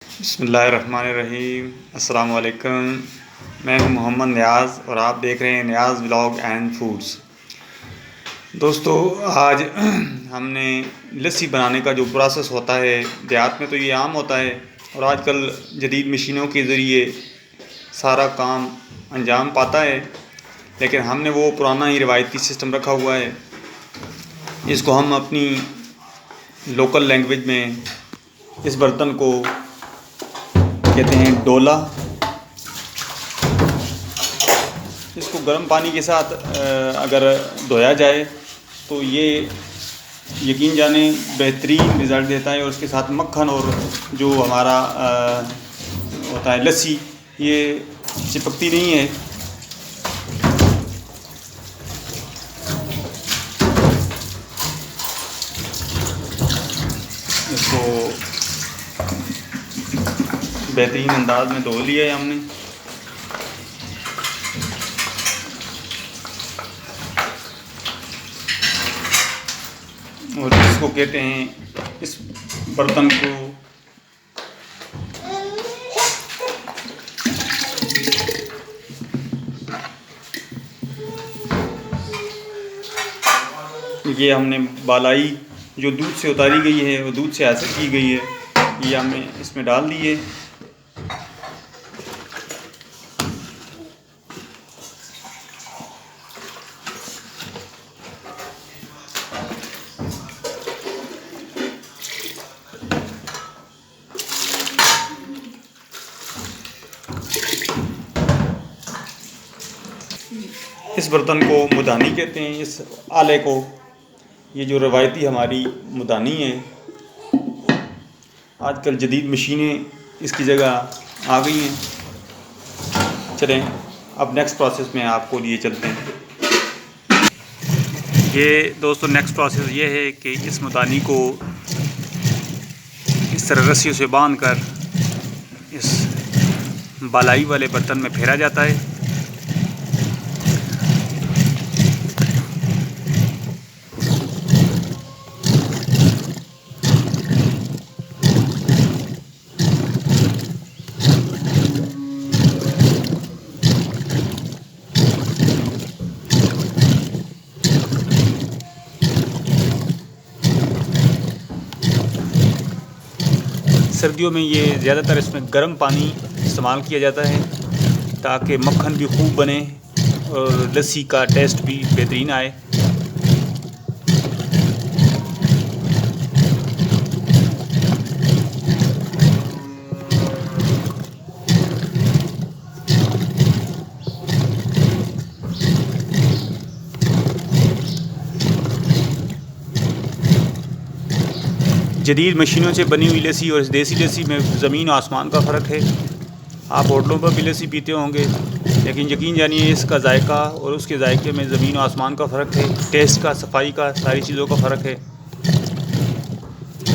बिस्मिल्लाहिर्रहमानिर्रहीम। अस्सलाम वालेकुम। मैं हूं मोहम्मद नियाज़ और आप देख रहे हैं नियाज़ व्लॉग एंड फूड्स। दोस्तों, आज हमने लस्सी बनाने का जो प्रोसेस होता है देहात में तो ये आम होता है और आजकल जदीद मशीनों के ज़रिए सारा काम अंजाम पाता है, लेकिन हमने वो पुराना ही रिवायती सिस्टम रखा हुआ है। इसको हम अपनी लोकल लैंग्वेज में इस बर्तन को कहते हैं डोला। इसको गर्म पानी के साथ अगर धोया जाए तो ये यकीन जाने बेहतरीन रिज़ल्ट देता है और उसके साथ मक्खन और जो हमारा होता है लस्सी, ये चिपकती नहीं है। इसको बेहतरीन अंदाज में धो लिया है हमने। और इसको कहते हैं, इस बर्तन को ये हमने बालाई जो दूध से उतारी गई है, वो दूध से हासिल की गई है, ये हमने इसमें डाल दी है। इस बर्तन को मुदानी कहते हैं, इस आले को। ये जो रवायती हमारी मुदानी है, आजकल जदीद मशीनें इसकी जगह आ गई हैं। चलें अब नेक्स्ट प्रोसेस में आपको लिए चलते हैं। ये दोस्तों नेक्स्ट प्रोसेस ये है कि इस मुदानी को इस तरह रस्सियों से बांधकर इस बालाई वाले बर्तन में फेरा जाता है। सर्दियों में ये ज़्यादातर इसमें गर्म पानी इस्तेमाल किया जाता है ताकि मक्खन भी खूब बने और लस्सी का टेस्ट भी बेहतरीन आए। जदीद मशीनों से बनी हुई लस्सी और देसी लस्सी में ज़मीन और आसमान का फ़र्क है। आप होटलों पर भी लस्सी पीते होंगे, लेकिन यकीन जानिए इसका जायका और उसके जायके में ज़मीन और आसमान का फ़र्क है। टेस्ट का, सफाई का, सारी चीज़ों का फ़र्क है।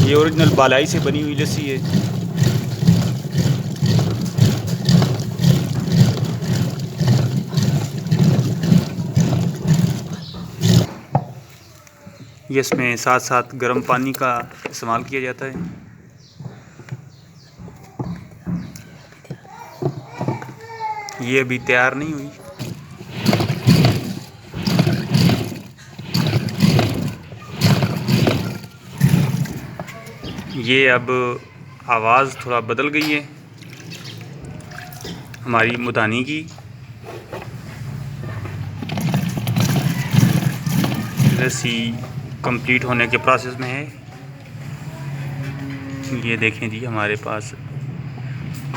ये ओरिजिनल बालाई से बनी हुई लस्सी है। ये इसमें साथ साथ गर्म पानी का इस्तेमाल किया जाता है। ये अभी तैयार नहीं हुई। ये अब आवाज़ थोड़ा बदल गई है हमारी मुदानी की। लस्सी कंप्लीट होने के प्रोसेस में है। ये देखें जी, हमारे पास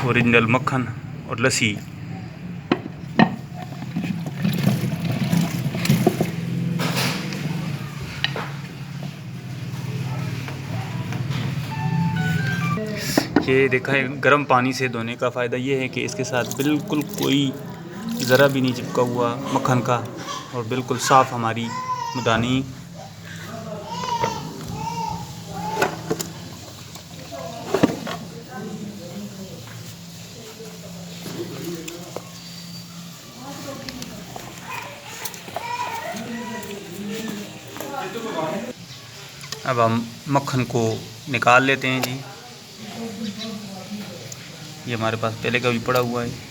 ओरिजिनल मक्खन और लस्सी। ये देखा है, गर्म पानी से धोने का फ़ायदा ये है कि इसके साथ बिल्कुल कोई ज़रा भी नहीं चिपका हुआ मक्खन का और बिल्कुल साफ़ हमारी मुदानी। अब हम मक्खन को निकाल लेते हैं जी। ये हमारे पास पहले का भी पड़ा हुआ है।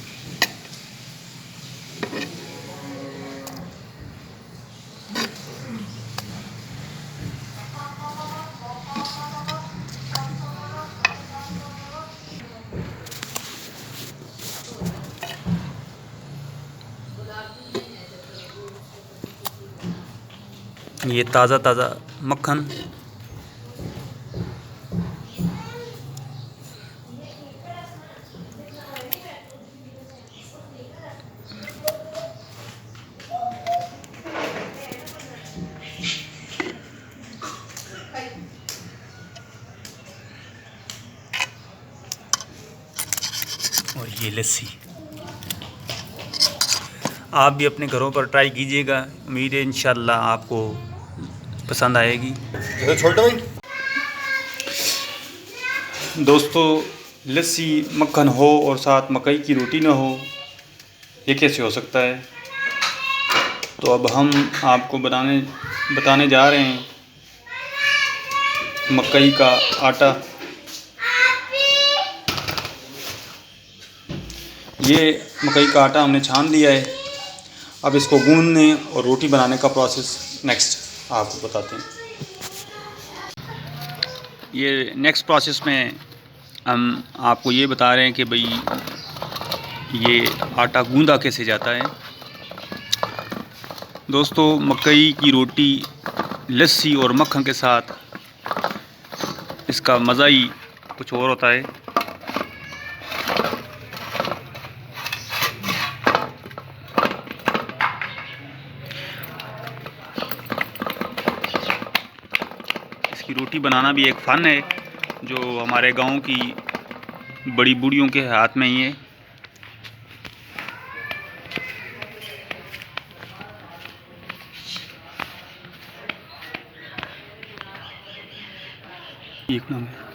ये ताज़ा ताज़ा मक्खन। और ये लस्सी। आप भी अपने घरों पर ट्राई कीजिएगा, उम्मीद है इंशाल्लाह आपको पसंद आएगी। दोस्तों, लस्सी मक्खन हो और साथ मकई की रोटी ना हो, ये कैसे हो सकता है? तो अब हम आपको बताने जा रहे हैं मकई का आटा। ये मकई का आटा हमने छान लिया है। अब इसको गूंदने और रोटी बनाने का प्रोसेस नेक्स्ट आपको बताते हैं। ये नेक्स्ट प्रोसेस में हम आपको ये बता रहे हैं कि भाई ये आटा गूंदा कैसे जाता है। दोस्तों, मकई की रोटी लस्सी और मक्खन के साथ इसका मज़ा ही कुछ और होता है। इसकी रोटी बनाना भी एक फ़न है जो हमारे गांव की बड़ी बूढ़ियों के हाथ में ही है। एक नंबर।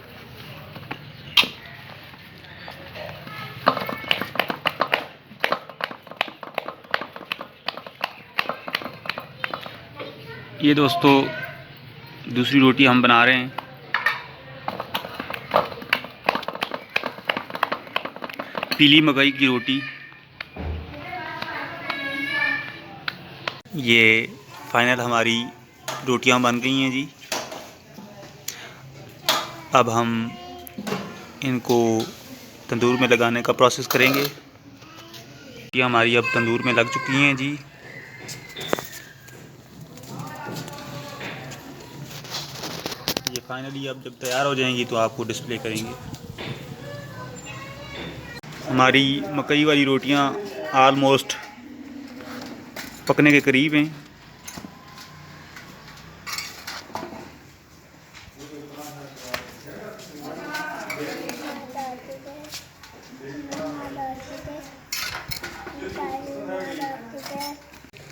ये दोस्तों दूसरी रोटी हम बना रहे हैं। पीली मकई की रोटी। ये फाइनल हमारी रोटियां बन गई हैं जी। अब हम इनको तंदूर में लगाने का प्रोसेस करेंगे। ये हमारी अब तंदूर में लग चुकी हैं जी। ये फाइनली अब जब तैयार हो जाएंगी तो आपको डिस्प्ले करेंगे। हमारी मकई वाली रोटियां ऑलमोस्ट पकने के करीब हैं।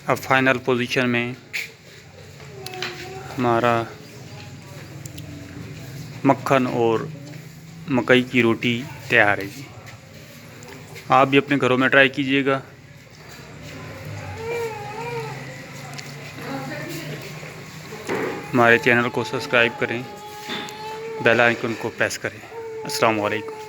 अब फाइनल पोजीशन में हमारा मक्खन और मकई की रोटी तैयार है जी। आप भी अपने घरों में ट्राई कीजिएगा। हमारे चैनल को सब्सक्राइब करें, बेल आइकन को प्रेस करें। अस्सलाम वालेकुम।